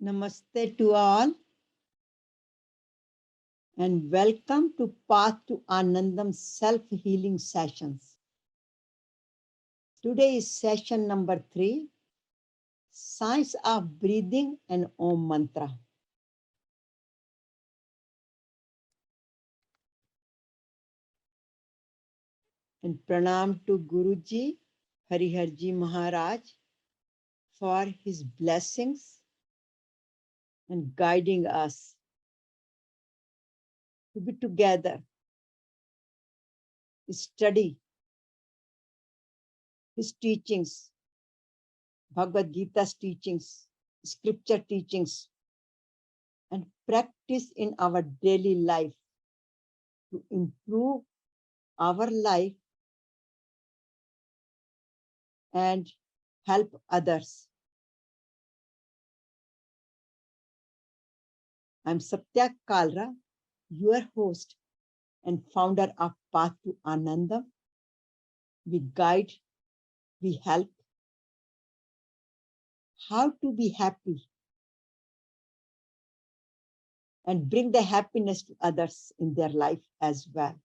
Namaste to all and welcome to Path to Anandam self-healing sessions. Today is session number 3, Science of Breathing and Om Mantra. And pranam to Guruji, Hariharji Maharaj for his blessings and guiding us to be together, study his teachings, Bhagavad Gita's teachings, scripture teachings, and practice in our daily life to improve our life and help others. I'm Satya Kalra, your host and founder of Path to Anandam. We guide, we help. How to be happy and bring the happiness to others in their life as well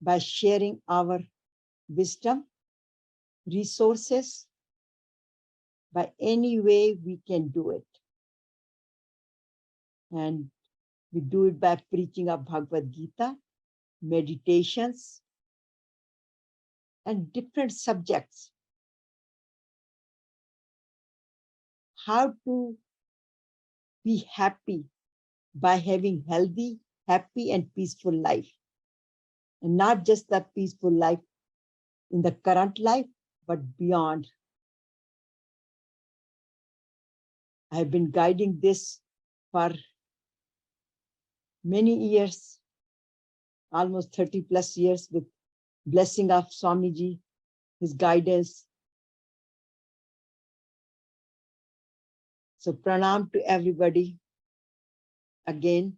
by sharing our wisdom, resources, by any way we can do it. And we do it by preaching of Bhagavad Gita, meditations, and different subjects. How to be happy by having healthy, happy, and peaceful life. And not just the peaceful life in the current life, but beyond. I've been guiding this for many years, almost 30 plus years, with blessing of Swamiji, his guidance. So pranam to everybody again.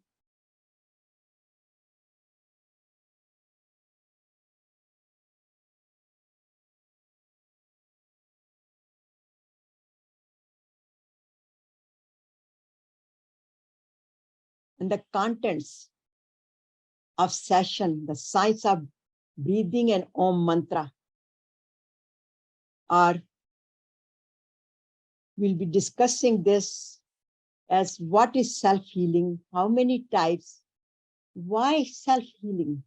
And the contents of session, the science of breathing and Om Mantra we'll be discussing this as what is self-healing, how many types, why self-healing,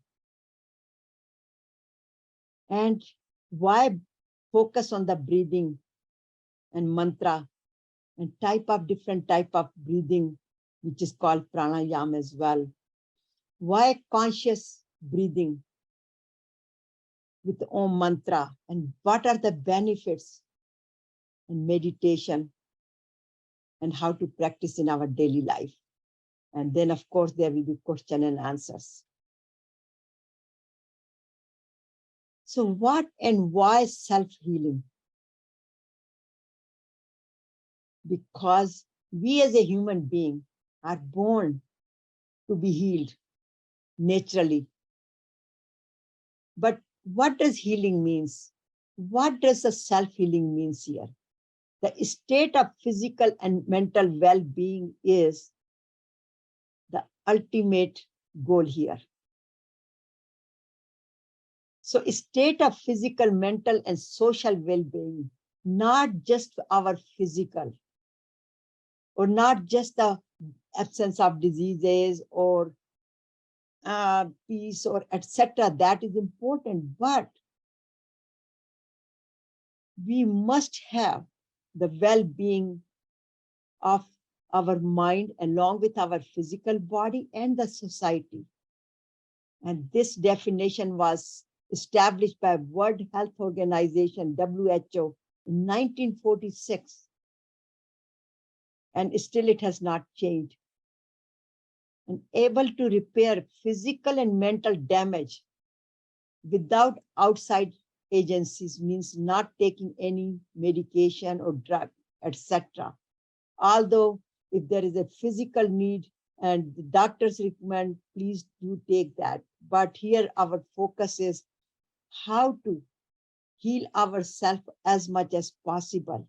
and why focus on the breathing and mantra and different type of breathing, which is called pranayama as well. Why conscious breathing with Om Mantra, and what are the benefits and meditation and how to practice in our daily life. And then, of course, there will be question and answers. So what and why self-healing? Because we as a human being are born to be healed naturally. But what does healing means? What does the self-healing means here? The state of physical and mental well-being is the ultimate goal here. So a state of physical, mental, and social well-being, not just our physical, or not just the absence of diseases or peace or etc. That is important, but we must have the well-being of our mind along with our physical body and the society. And this definition was established by World Health Organization, WHO, in 1946. And still it has not changed. And able to repair physical and mental damage without outside agencies means not taking any medication or drug, etc. Although if there is a physical need and the doctors recommend, please do take that. But here our focus is how to heal ourselves as much as possible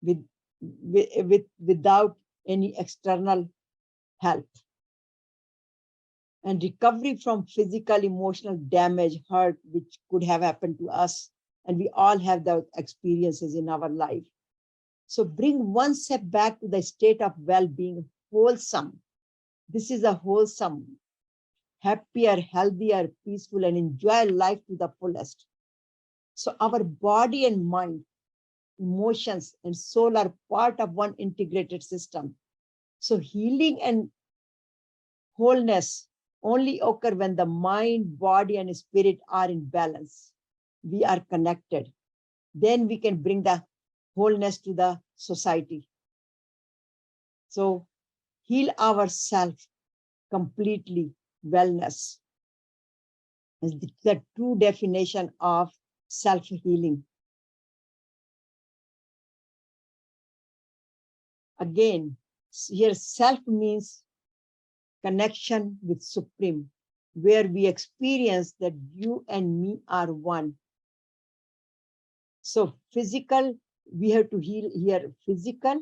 with without any external help. And recovery from physical, emotional damage, hurt, which could have happened to us. And we all have those experiences in our life. So bring one step back to the state of well-being, wholesome. This is a wholesome, happier, healthier, peaceful, and enjoy life to the fullest. So our body and mind, emotions, and soul are part of one integrated system. So healing and wholeness only occur when the mind, body, and spirit are in balance. We are connected. Then we can bring the wholeness to the society. So heal ourselves completely, wellness is the true definition of self-healing. Again, here self means connection with Supreme, where we experience that you and me are one. So physical, we have to heal here physical,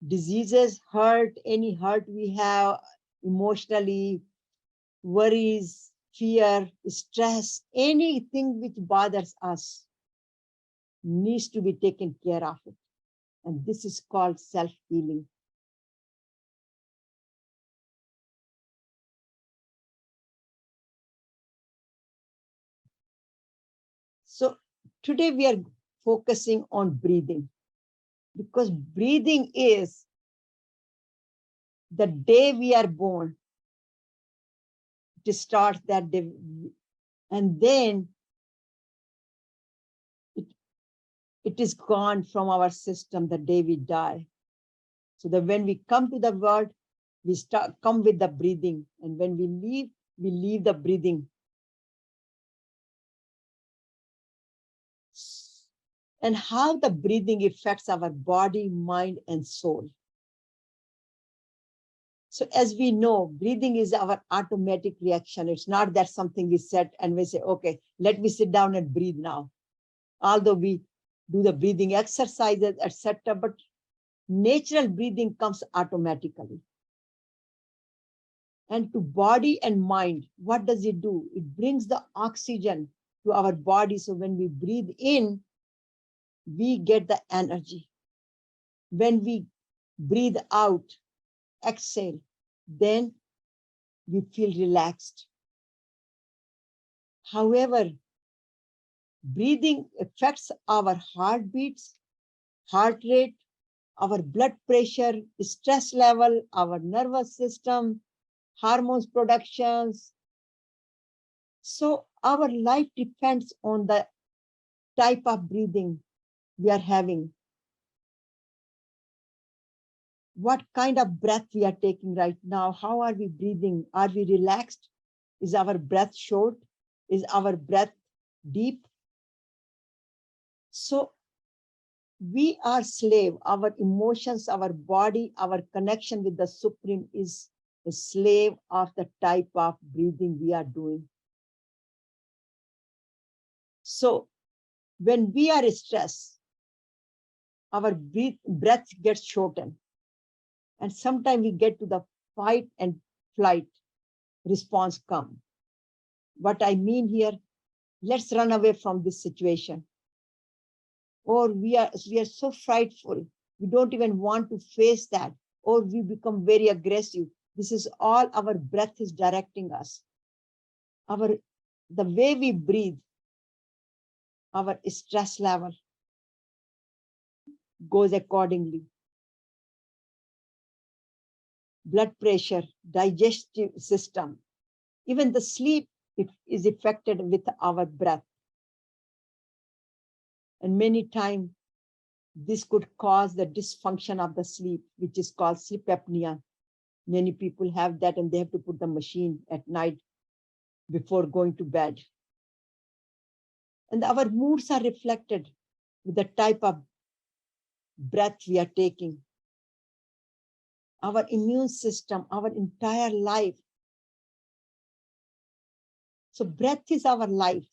diseases, hurt, any hurt we have emotionally, worries, fear, stress, anything which bothers us needs to be taken care of it. And this is called self-healing. So today we are focusing on breathing, because breathing is the day we are born. To start that day, and then it is gone from our system the day we die. So that when we come to the world, we come with the breathing, and when we leave the breathing. And how the breathing affects our body, mind, and soul. So as we know, breathing is our automatic reaction. It's not that something we set and we say, okay, let me sit down and breathe now. Although we do the breathing exercises, etc., but natural breathing comes automatically. And to body and mind, what does it do? It brings the oxygen to our body. So when we breathe in, we get the energy. When we breathe out, exhale, then we feel relaxed. However, breathing affects our heartbeats, heart rate, our blood pressure, stress level, our nervous system, hormones productions. So our life depends on the type of breathing we are having. What kind of breath we are taking right now? How are we breathing? Are we relaxed? Is our breath short? Is our breath deep? So we are slave. Our emotions, our body, our connection with the Supreme is a slave of the type of breathing we are doing. So when we are stressed, our breath gets shortened. And sometimes we get to the fight and flight response come. What I mean here, let's run away from this situation. Or we are so frightful, we don't even want to face that, or we become very aggressive. This is all our breath is directing us. The way we breathe, our stress level goes accordingly. Blood pressure, digestive system, even the sleep is affected with our breath. And many times this could cause the dysfunction of the sleep, which is called sleep apnea. Many people have that, and they have to put the machine at night before going to bed. And our moods are reflected with the type of breath we are taking. Our immune system, our entire life. So breath is our life.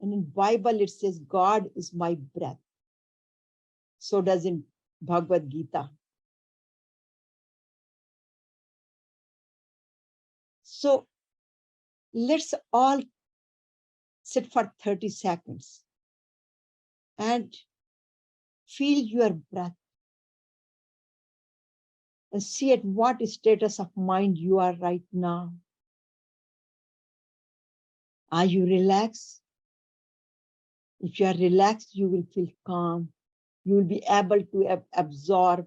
And in Bible, it says, God is my breath. So does in Bhagavad Gita. So let's all sit for 30 seconds and feel your breath and see at what status of mind you are right now. Are you relaxed? If you are relaxed, you will feel calm. You will be able to absorb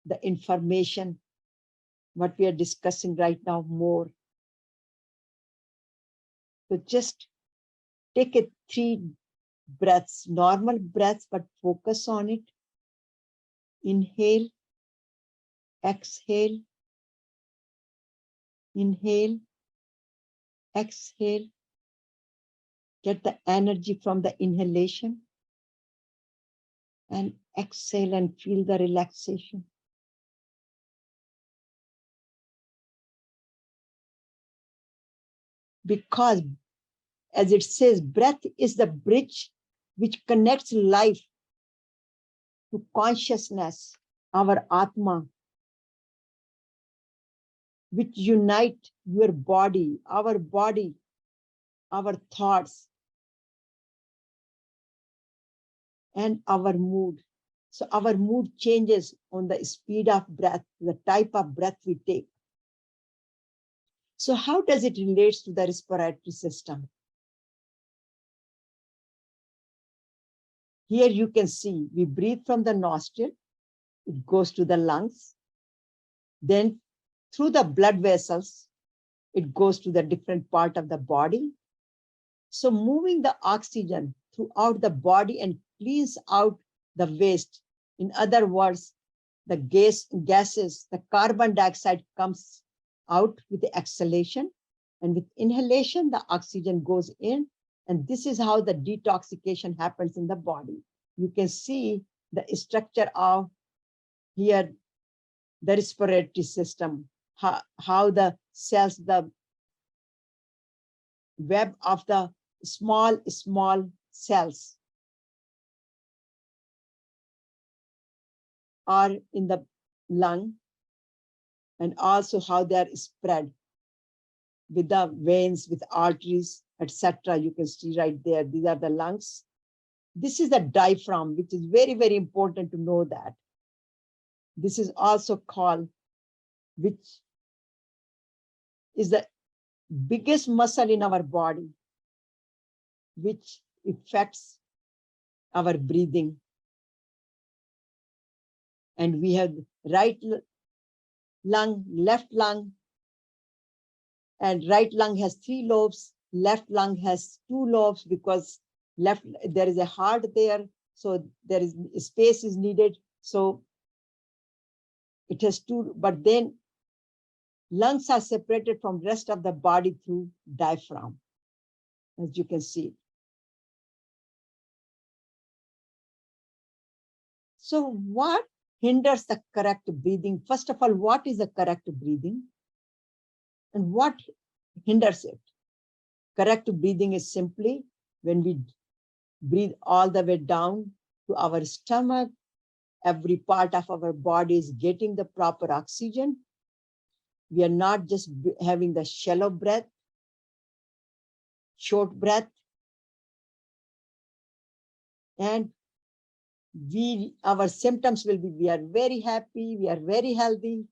the information, what we are discussing right now more. So just take a 3 breaths, normal breaths, but focus on it. Inhale, exhale, inhale, exhale. Get the energy from the inhalation and exhale and feel the relaxation. Because as it says, breath is the bridge which connects life to consciousness, our Atma, which unite your body, our thoughts, and our mood. So our mood changes on the speed of breath, the type of breath we take. So how does it relate to the respiratory system? Here you can see we breathe from the nostril, it goes to the lungs, then through the blood vessels, it goes to the different part of the body. So moving the oxygen throughout the body and cleans out the waste. In other words, the gases, the carbon dioxide comes out with the exhalation, and with inhalation, the oxygen goes in. And this is how the detoxification happens in the body. You can see the structure of here, the respiratory system, how the cells, the web of the small cells are in the lung, and also how they are spread with the veins, with arteries, etc. You can see right there, these are the lungs. This is the diaphragm, which is very, very important to know that. This is also called, which is the biggest muscle in our body, which affects our breathing. And we have right lung, left lung, and right lung has 3 lobes, left lung has 2 lobes because left there is a heart there, so there is space is needed. So it has 2, but then lungs are separated from rest of the body through diaphragm, as you can see. So what hinders the correct breathing? First of all, what is the correct breathing? And what hinders it? Correct breathing is simply when we breathe all the way down to our stomach, every part of our body is getting the proper oxygen. We are not just having the shallow breath, short breath, and our symptoms will be, we are very happy, we are very healthy,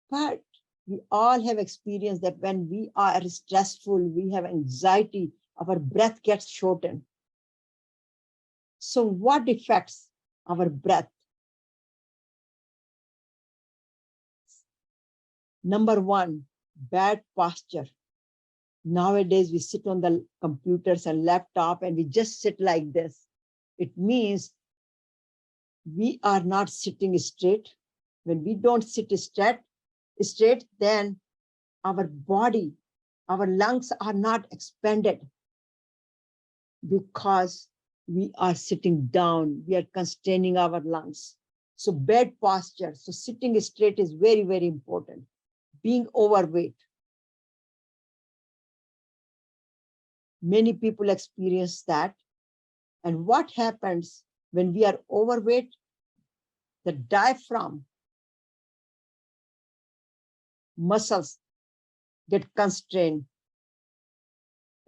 but we all have experienced that when we are stressful, we have anxiety, our breath gets shortened. So what affects our breath? Number 1, bad posture. Nowadays, we sit on the computers and laptop and we just sit like this. It means we are not sitting straight. When we don't sit straight, then our body, our lungs are not expanded because we are sitting down. We are constraining our lungs. So bad posture. So sitting straight is very, very important. Being overweight. Many people experience that. And what happens when we are overweight? the diaphragm muscles get constrained,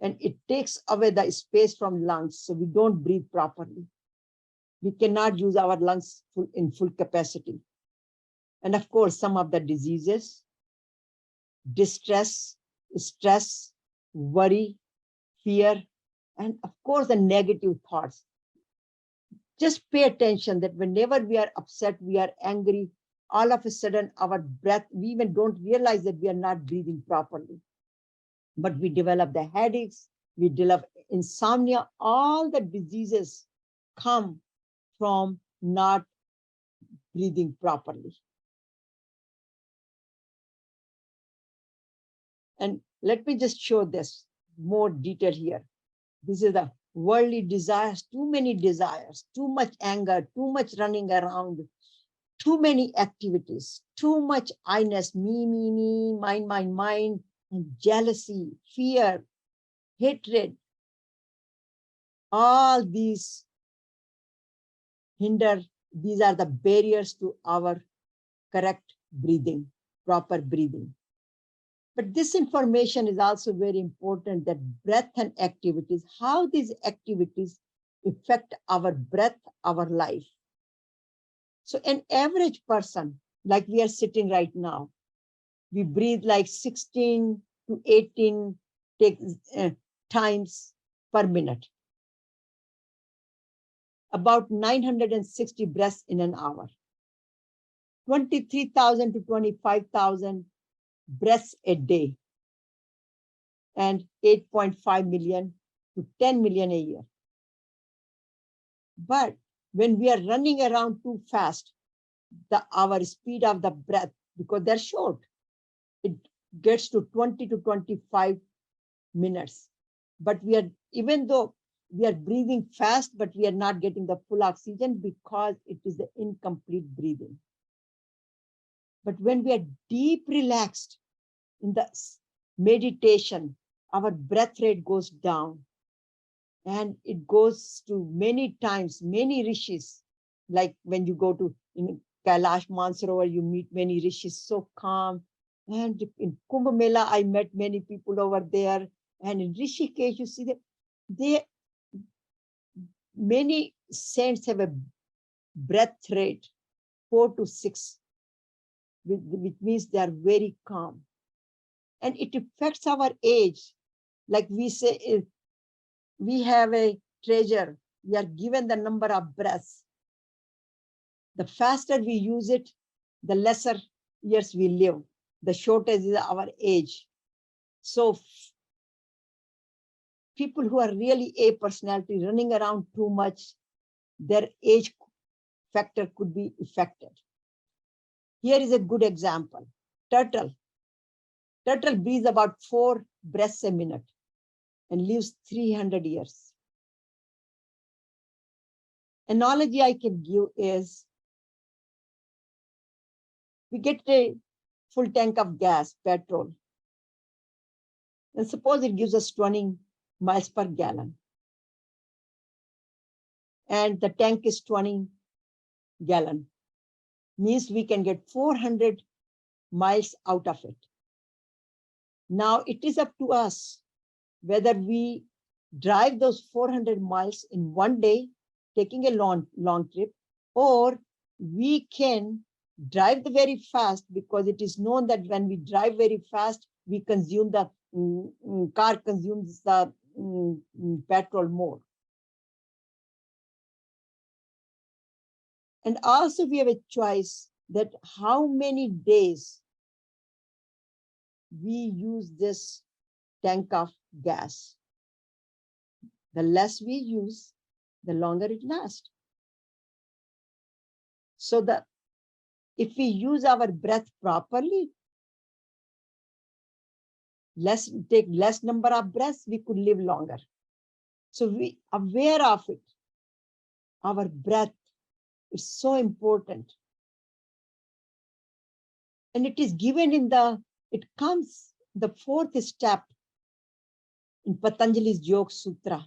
and it takes away the space from lungs, so we don't breathe properly. We cannot use our lungs in full capacity. And of course, some of the diseases, distress, stress, worry, fear, and of course, the negative thoughts. Just pay attention that whenever we are upset, we are angry, all of a sudden our breath, we even don't realize that we are not breathing properly. But we develop the headaches, we develop insomnia, all the diseases come from not breathing properly. And let me just show this more detail here. This is the worldly desires, too many desires, too much anger, too much running around, too many activities, too much I-ness, me, mine, and jealousy, fear, hatred. All these hinder, these are the barriers to our correct breathing, proper breathing. But this information is also very important, that breath and activities, how these activities affect our breath, our life. So an average person, like we are sitting right now, we breathe like 16 to 18 times per minute. About 960 breaths in an hour. 23,000 to 25,000 breaths a day, and 8.5 million to 10 million a year. But when we are running around too fast, our speed of the breath, because they're short, it gets to 20 to 25 minutes. But we are, even though we are breathing fast, but we are not getting the full oxygen because it is the incomplete breathing. But when we are deep relaxed in the meditation, our breath rate goes down, and it goes to many times, many rishis. Like when you go to in Kailash Mansarovar, you meet many rishis, so calm. And in Kumbh Mela, I met many people over there. And in Rishikesh, you see that many saints have a breath rate 4 to 6, which means they are very calm. And it affects our age. Like we say, if we have a treasure, we are given the number of breaths. The faster we use it, the lesser years we live. The shorter is our age. So people who are really A personality, running around too much, their age factor could be affected. Here is a good example. Turtle breathes about 4 breaths a minute and lives 300 years. Analogy I can give is, we get a full tank of gas, petrol, and suppose it gives us 20 miles per gallon. And the tank is 20 gallon. Means we can get 400 miles out of it. Now it is up to us whether we drive those 400 miles in one day, taking a long trip, or we can drive very fast, because it is known that when we drive very fast, we consume the car consumes the petrol more. And also we have a choice that how many days we use this tank of gas. The less we use, the longer it lasts. So that if we use our breath properly, take less number of breaths, we could live longer. So we are aware of it. Our breath is so important. And it is given it comes the 4th step in Patanjali's Yoga Sutra.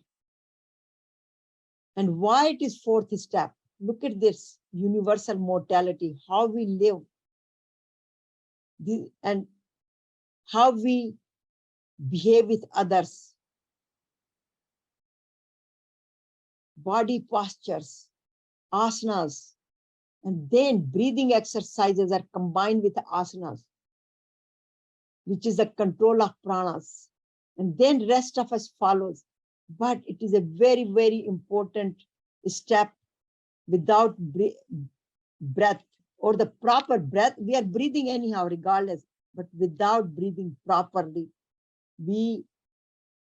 And why it is 4th step? look at this universal mortality, how we live, and how we behave with others, body postures, asanas, and then breathing exercises are combined with the asanas, which is the control of pranas. And then rest of us follows. But it is a very, very important step. Without breath or the proper breath, we are breathing anyhow, regardless. But without breathing properly, we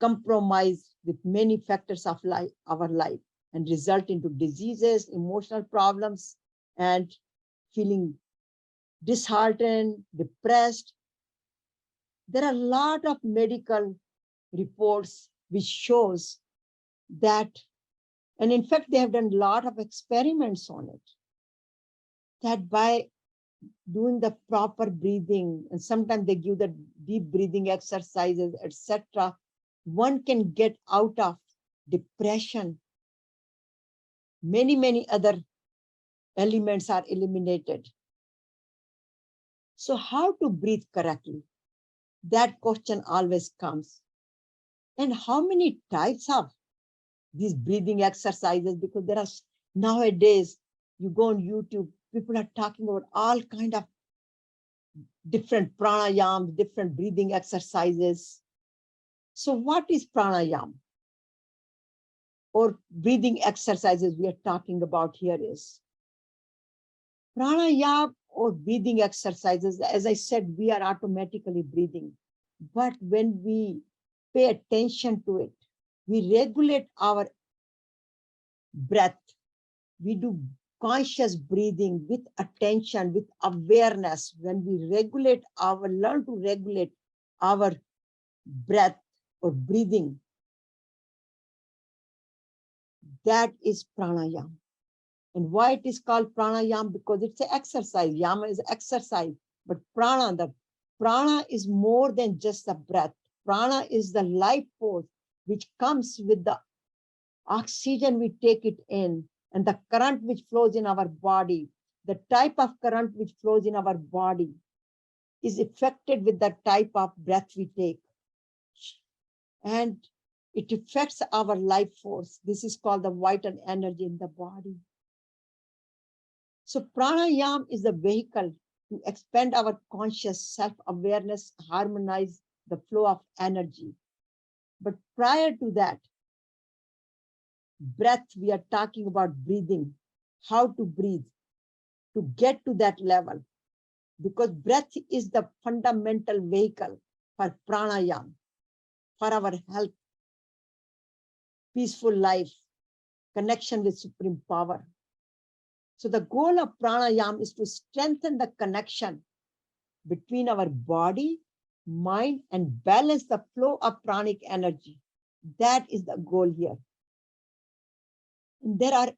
compromise with many factors of life, our life, and result into diseases, emotional problems, and feeling disheartened, depressed. There are a lot of medical reports which shows that, and in fact, they have done a lot of experiments on it, that by doing the proper breathing, and sometimes they give the deep breathing exercises, etc., one can get out of depression. Many, many other elements are eliminated. So how to breathe correctly? That question always comes. And how many types of these breathing exercises? Because there are nowadays, you go on YouTube, people are talking about all kind of different pranayams, different breathing exercises. So what is pranayam or breathing exercises we are talking about here is pranayam or breathing exercises. As I said, we are automatically breathing, but when we pay attention to it, we regulate our breath. We do conscious breathing with attention, with awareness. When we learn to regulate our breath or breathing, that is pranayam. And why it is called pranayam? Because it's an exercise. Yama is exercise, but the prana is more than just the breath. Prana is the life force which comes with the oxygen we take it in, and the current which flows in our body. The type of current which flows in our body is affected with the type of breath we take. And it affects our life force. This is called the vital energy in the body. So pranayam is the vehicle to expand our conscious self-awareness, harmonize the flow of energy. But prior to that, breath, we are talking about breathing, how to breathe, to get to that level. Because breath is the fundamental vehicle for pranayam, for our health, peaceful life, connection with supreme power. So the goal of pranayam is to strengthen the connection between our body, mind, and balance the flow of pranic energy. That is the goal here. And there are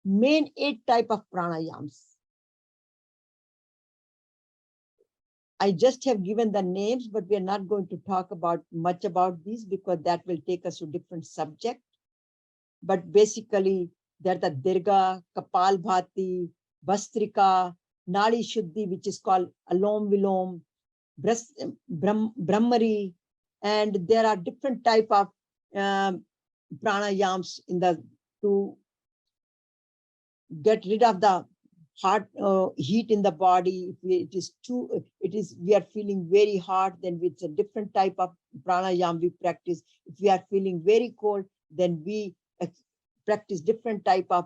main 8 types of pranayams. I just have given the names, but we are not going to talk much about these because that will take us to different subject. But basically, there's the Dirga, Kapalbhati, Bastrika, Nadi Shuddhi, which is called Alom Vilom, Brahmari, and there are different type of pranayams to get rid of the heart heat in the body. If we are feeling very hot, then it's a different type of pranayam we practice. If we are feeling very cold, then we practice different type of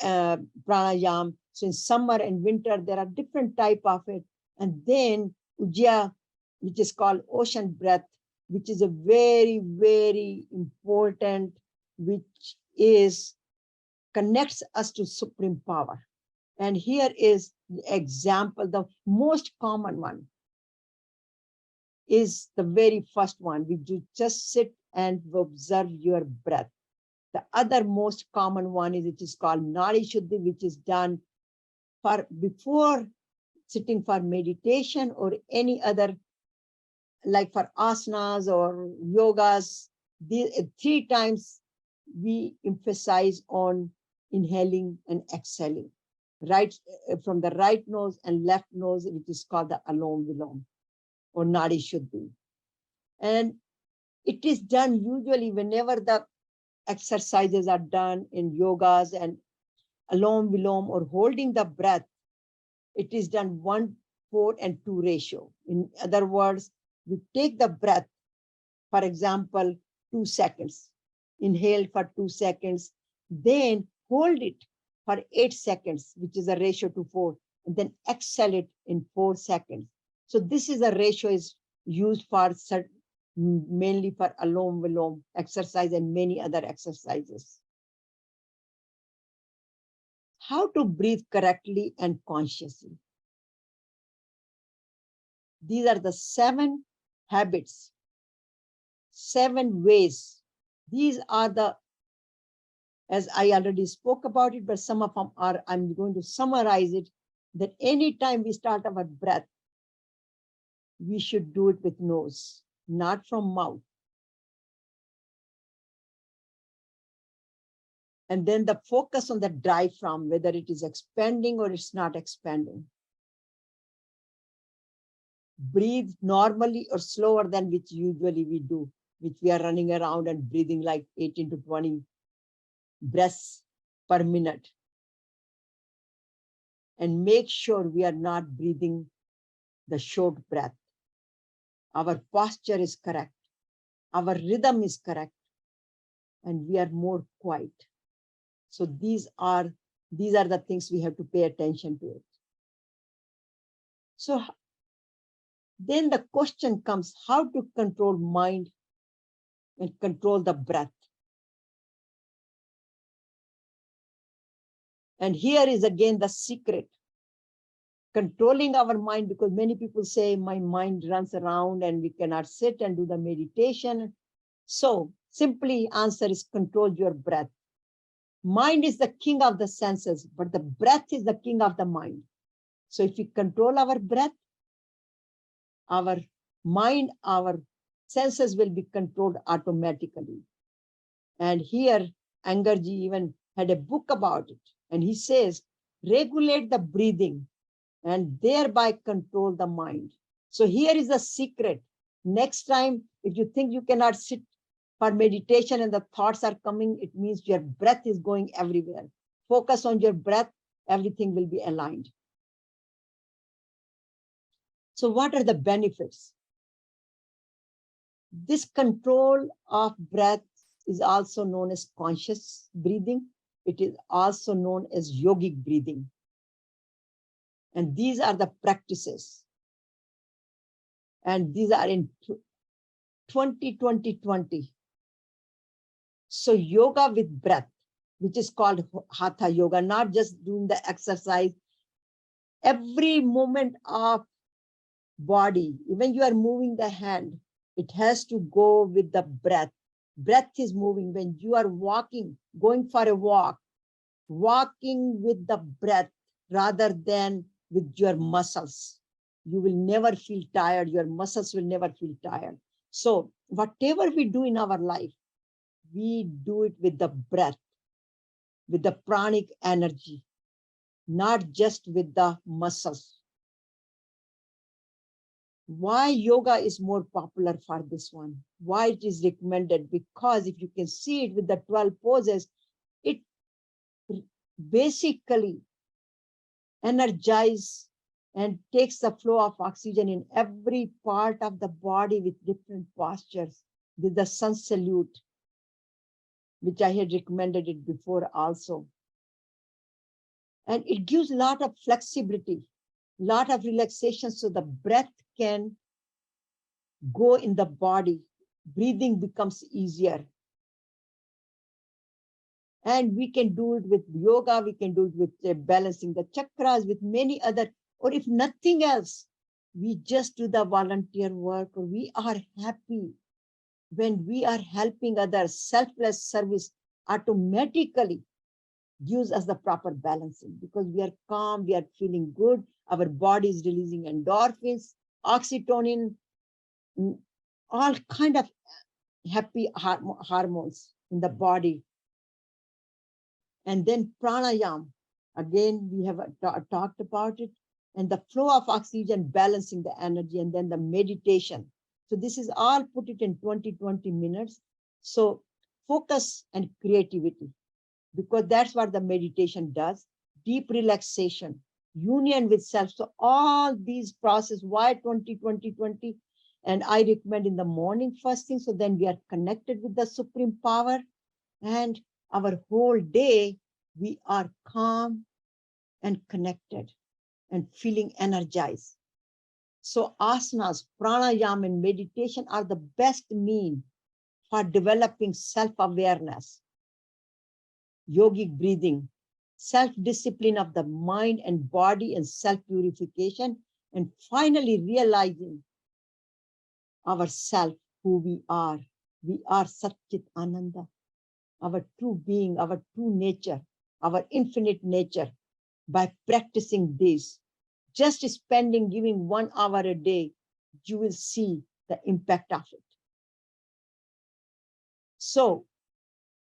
pranayam. So in summer and winter, there are different type of it. And then Ujjayi, which is called ocean breath, which is a very, very important, which connects us to supreme power. And here is the example. The most common one is the very first one, which you just sit and observe your breath. The other most common one it is called Nadi Shuddhi, which is done before sitting for meditation or any other, like for asanas or yogas. 3 times we emphasize on inhaling and exhaling. Right from the right nose and left nose, which is called the Alom Vilom or Nadi Shuddhi. And it is done usually whenever the exercises are done in yogas and Alom Vilom or holding the breath. It is done 1:4 and 2 ratio. In other words, we take the breath, for example, 2 seconds, inhale for 2 seconds, then hold it for 8 seconds, which is a ratio to 4, and then exhale it in 4 seconds. So this is a ratio is used for mainly for Alom Vilom exercise and many other exercises. How to breathe correctly and consciously. These are the 7 habits, 7 ways. These are the, as I already spoke about it, but some of them are, I'm going to summarize it, that anytime we start our breath, we should do it with nose, not from mouth. And then the focus on the diaphragm, whether it is expanding or it's not expanding. Breathe normally or slower than which usually we do, which we are running around and breathing like 18 to 20 breaths per minute. And make sure we are not breathing the short breath. Our posture is correct. Our rhythm is correct. And we are more quiet. So these are the things we have to pay attention to it. So then the question comes, how to control mind and control the breath. And here is again the secret. Controlling our mind, because many people say my mind runs around and we cannot sit and do the meditation. So simply answer is control your breath. Mind is the king of the senses, but the breath is the king of the mind. So if we control our breath, our mind, our senses will be controlled automatically. And here, Angarji even had a book about it. And he says, regulate the breathing and thereby control the mind. So here is the secret. Next time, if you think you cannot sit for meditation and the thoughts are coming, it means your breath is going everywhere. Focus on your breath, everything will be aligned. So what are the benefits? This control of breath is also known as conscious breathing. It is also known as yogic breathing. And these are the practices. And these are in 20. So yoga with breath, which is called Hatha Yoga, not just doing the exercise. Every movement of body, even you are moving the hand, it has to go with the breath. Breath is moving. When you are walking, going for a walk, walking with the breath rather than with your muscles. You will never feel tired. Your muscles will never feel tired. So whatever we do in our life, we do it with the breath, with the pranic energy, not just with the muscles. Why yoga is more popular for this one? Why it is recommended? Because if you can see it with the 12 poses, it basically energizes and takes the flow of oxygen in every part of the body with different postures. With the sun salute, which I had recommended it before also. And it gives a lot of flexibility, a lot of relaxation, so the breath can go in the body. Breathing becomes easier. And we can do it with yoga, we can do it with balancing the chakras, with many other, or if nothing else, we just do the volunteer work, or we are happy when we are helping others. Selfless service automatically gives us the proper balancing, because we are calm, we are feeling good, our body is releasing endorphins, oxytocin, all kind of happy hormones in the body. And then pranayam. Again, we have talked about it. And the flow of oxygen balancing the energy, and then the meditation. So this is all put it in 20 minutes. So focus and creativity, because that's what the meditation does. Deep relaxation, union with self. So all these process, why 20? And I recommend in the morning first thing. So then we are connected with the supreme power, and our whole day we are calm and connected and feeling energized. So asanas, pranayama, and meditation are the best mean for developing self-awareness, yogic breathing, self-discipline of the mind and body, and self-purification, and finally realizing ourself, who we are. We are Satchit Ananda, our true being, our true nature, our infinite nature. By practicing this, just spending, giving 1 hour a day, you will see the impact of it. So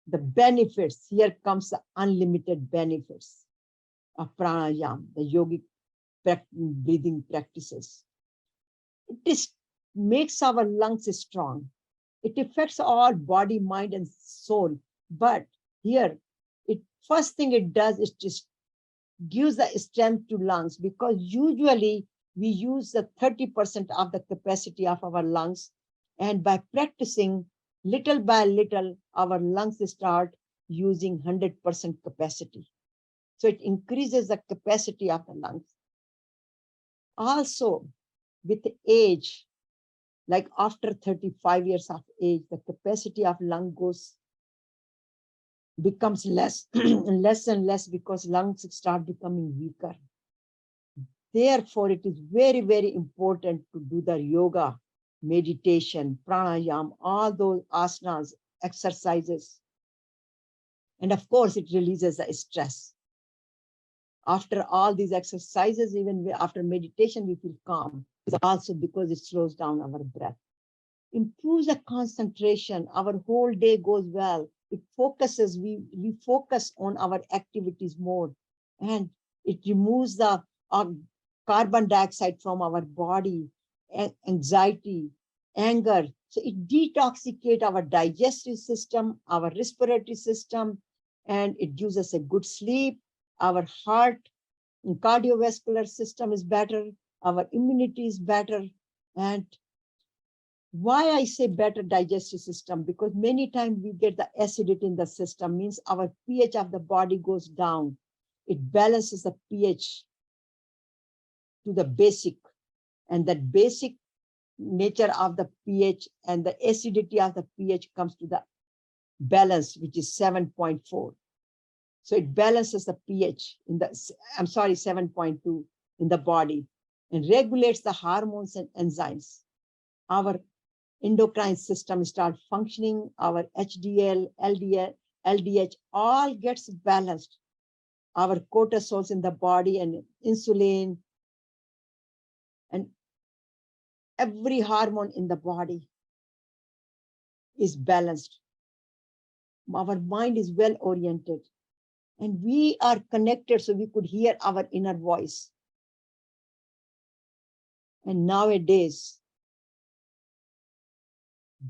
the benefits, here comes the unlimited benefits of pranayama, the yogic breathing practices. It makes our lungs strong. It affects all body, mind, and soul. But here, first thing it does is just gives the strength to lungs, because usually we use the 30% of the capacity of our lungs. And by practicing little by little, our lungs start using 100% capacity. So it increases the capacity of the lungs. Also, with age, like after 35 years of age, the capacity of lung becomes less and less, because lungs start becoming weaker. Therefore, it is very, very important to do the yoga, meditation, pranayama, all those asanas, exercises. And of course, it releases the stress. After all these exercises, even after meditation, we feel calm. Also because it slows down our breath. Improves the concentration. Our whole day goes well. It focuses, we focus on our activities more. And it removes the carbon dioxide from our body, anxiety, anger. So it detoxicates our digestive system, our respiratory system, and it gives us a good sleep. Our heart and cardiovascular system is better. Our immunity is better. And why I say better digestive system, because many times we get the acidity in the system, means our pH of the body goes down. It balances the pH to the basic, and that basic nature of the pH and the acidity of the pH comes to the balance, which is 7.4. So it balances the pH in the, 7.2 in the body, and regulates the hormones and enzymes. Our endocrine system start functioning, our HDL, LDL, LDH, all gets balanced. Our cortisols in the body and insulin and every hormone in the body is balanced. Our mind is well oriented, and we are connected, so we could hear our inner voice. And nowadays,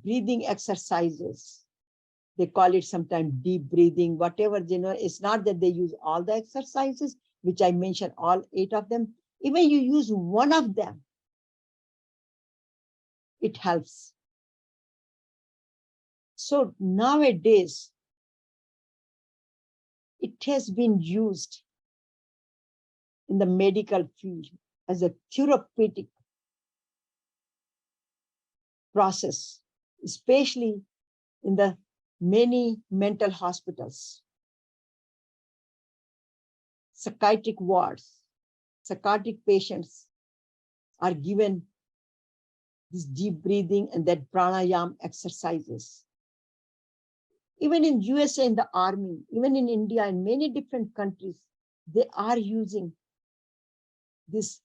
breathing exercises, they call it sometimes deep breathing, whatever, it's not that they use all the exercises, which I mentioned, all 8 of them. Even you use one of them, it helps. So nowadays, it has been used in the medical field as a therapeutic process, especially in the many mental hospitals, psychiatric wards. Psychotic patients are given this deep breathing and that pranayama exercises. Even in USA, in the army, even in India, in many different countries, they are using this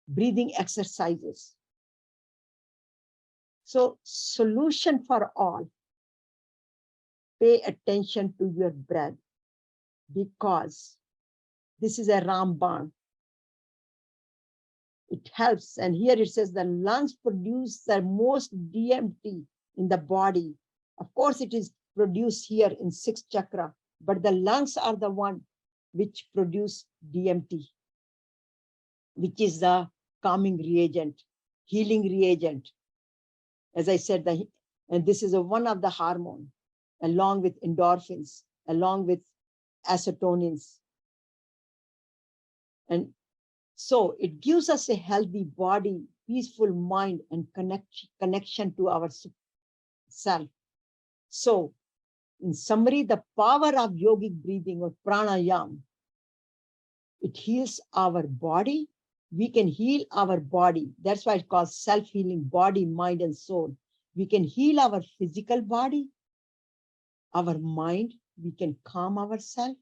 breathing exercises. So, solution for all, pay attention to your breath. because this is a Ramban. It helps. And here it says the lungs produce the most DMT in the body. Of course, it is produced here in 6th chakra, but the lungs are the one which produce DMT, which is the calming reagent, healing reagent. As I said, and this is one of the hormone, along with endorphins, along with acetonins. And so it gives us a healthy body, peaceful mind, and connection to our self. So in summary, the power of yogic breathing or pranayama, it heals our body. We can heal our body. That's why it's called self-healing, body, mind, and soul. We can heal our physical body, our mind. We can calm ourselves,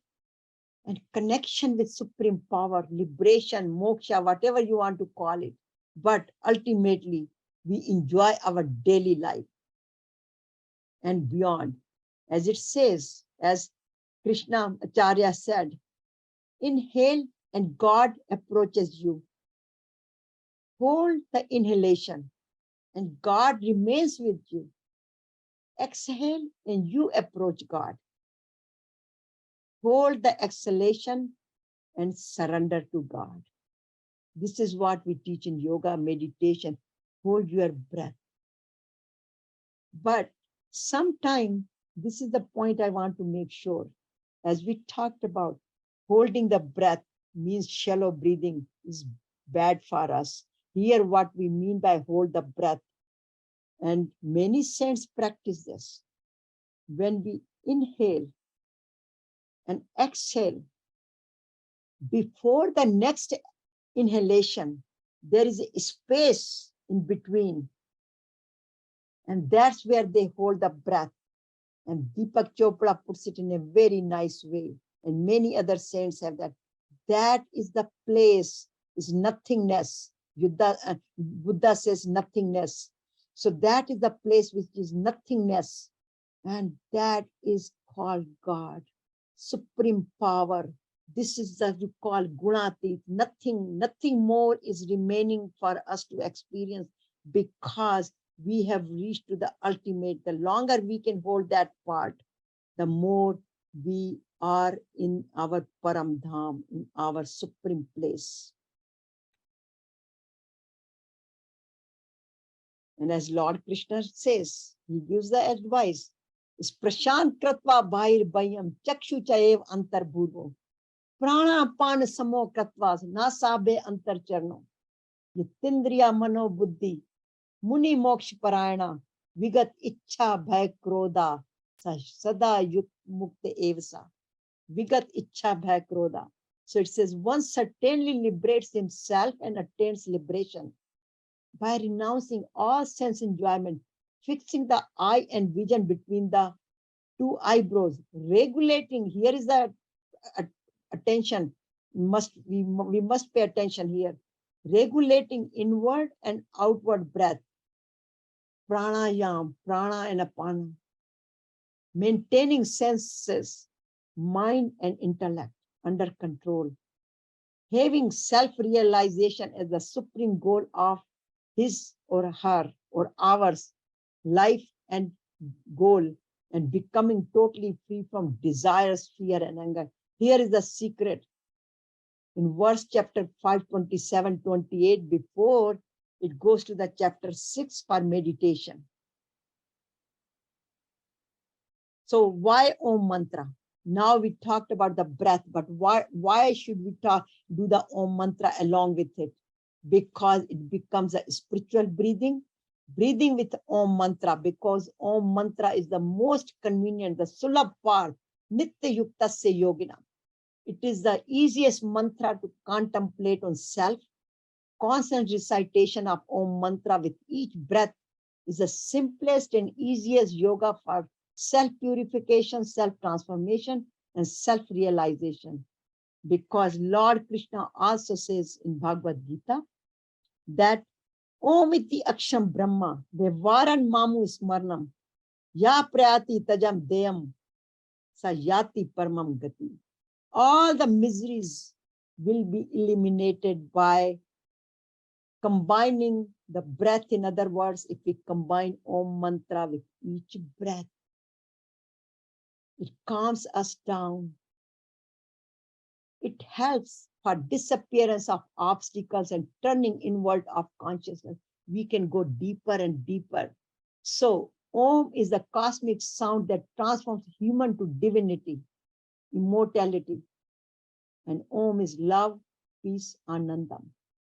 and connection with supreme power, liberation, moksha, whatever you want to call it. But ultimately, we enjoy our daily life and beyond. As it says, as Krishna Acharya said, inhale and God approaches you. Hold the inhalation and God remains with you. Exhale and you approach God. Hold the exhalation and surrender to God. This is what we teach in yoga, meditation. Hold your breath. But sometimes, this is the point I want to make sure, as we talked about, holding the breath means shallow breathing is bad for us. Here, what we mean by hold the breath, and many saints practice this. When we inhale and exhale, before the next inhalation, there is a space in between. And that's where they hold the breath. And Deepak Chopra puts it in a very nice way. And many other saints have that. That is the place, is nothingness. Buddha says nothingness. So that is the place which is nothingness. And that is called God, supreme power. This is that you call gunati. Nothing more is remaining for us to experience, because we have reached to the ultimate. The longer we can hold that part, the more we are in our Param Dham, in our supreme place. And as Lord Krishna says, he gives the advice, Prashant Kratva Bhair Bayam Chakshu Chaev Antar Bhurvo Prana Pan Samo Kratvas Nasabe Antar Charno Yitindriya Mano Buddhi Muni Moksh Parayana Vigat Ichha Bhai Krodha Sada Yut Mukta Evasa Vigat Ichha Bhai Krodha. So it says, one certainly liberates himself and attains liberation by renouncing all sense enjoyment, fixing the eye and vision between the two eyebrows, regulating. Here is the attention. We must pay attention here. Regulating inward and outward breath. Pranayam, prana and apana. Maintaining senses, mind and intellect under control. Having self-realization as the supreme goal of his or her or ours life and goal, and becoming totally free from desires, fear, and anger. Here is the secret. In verse chapter 5:27-28, before it goes to the chapter 6 for meditation. So why Om mantra? Now we talked about the breath, but why should we do the Om mantra along with it? Because it becomes a spiritual breathing with Om mantra, because Om mantra is the most convenient, the sulabh part, nitya yuktasya yogina. It is the easiest mantra to contemplate on self. Constant recitation of Om mantra with each breath is the simplest and easiest yoga for self-purification, self-transformation, and self-realization. Because Lord Krishna also says in Bhagavad Gita that Om iti aksham brahma devaran mamu smarnam ya prayati tajam deyam sa yati paramam gati. all the miseries will be eliminated by combining the breath. In other words, if we combine Om mantra with each breath, it calms us down. It helps for disappearance of obstacles and turning inward of consciousness. We can go deeper and deeper. So Om is the cosmic sound that transforms human to divinity, immortality. And Om is love, peace, Anandam.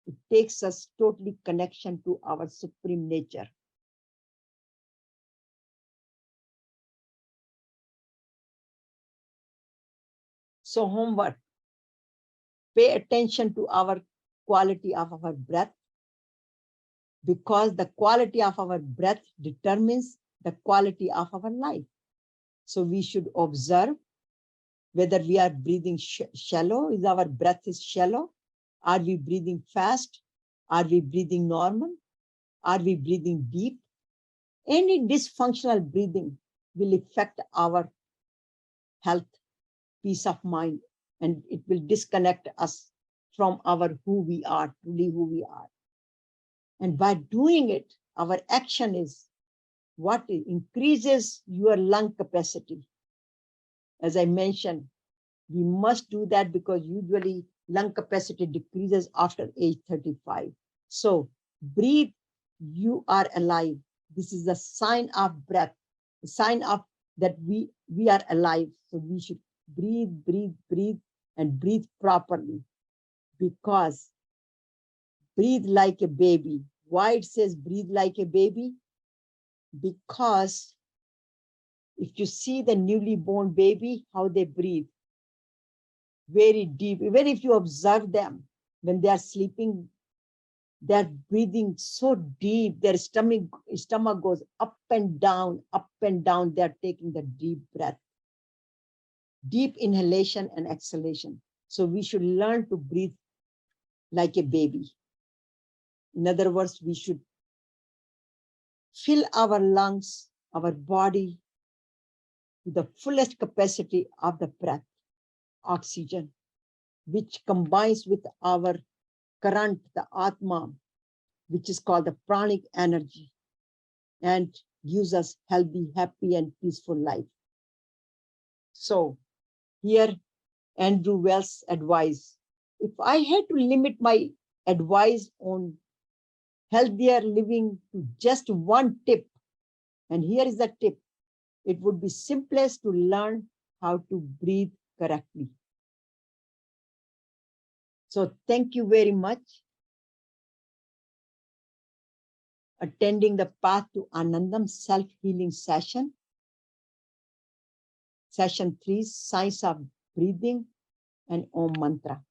It takes us totally connection to our supreme nature. So homework, pay attention to our quality of our breath, because the quality of our breath determines the quality of our life. So we should observe whether we are breathing shallow, is our breath is shallow? Are we breathing fast? Are we breathing normal? Are we breathing deep? Any dysfunctional breathing will affect our health, peace of mind, and it will disconnect us from our who we are, truly who we are. And by doing it, our action is what increases your lung capacity. As I mentioned, we must do that because usually lung capacity decreases after age 35. So breathe, you are alive. This is a sign of breath, a sign of that we are alive. So we should breathe, breathe, breathe, and breathe properly, because breathe like a baby. Why it says breathe like a baby? Because if you see the newly born baby, how they breathe, very deep. Even if you observe them when they are sleeping, they're breathing so deep, their stomach goes up and down, up and down. They're taking the deep breath, deep inhalation and exhalation. So we should learn to breathe like a baby. In other words, we should fill our lungs, our body to the fullest capacity of the breath, oxygen, which combines with our current, the Atma, which is called the pranic energy, and gives us healthy, happy, and peaceful life. So here, Andrew Wells' advice. If I had to limit my advice on healthier living to just one tip, and here is the tip, it would be simplest to learn how to breathe correctly. So thank you very much. Attending the Path to Anandam self-healing session. Session 3, Science of Breathing and Om Mantra.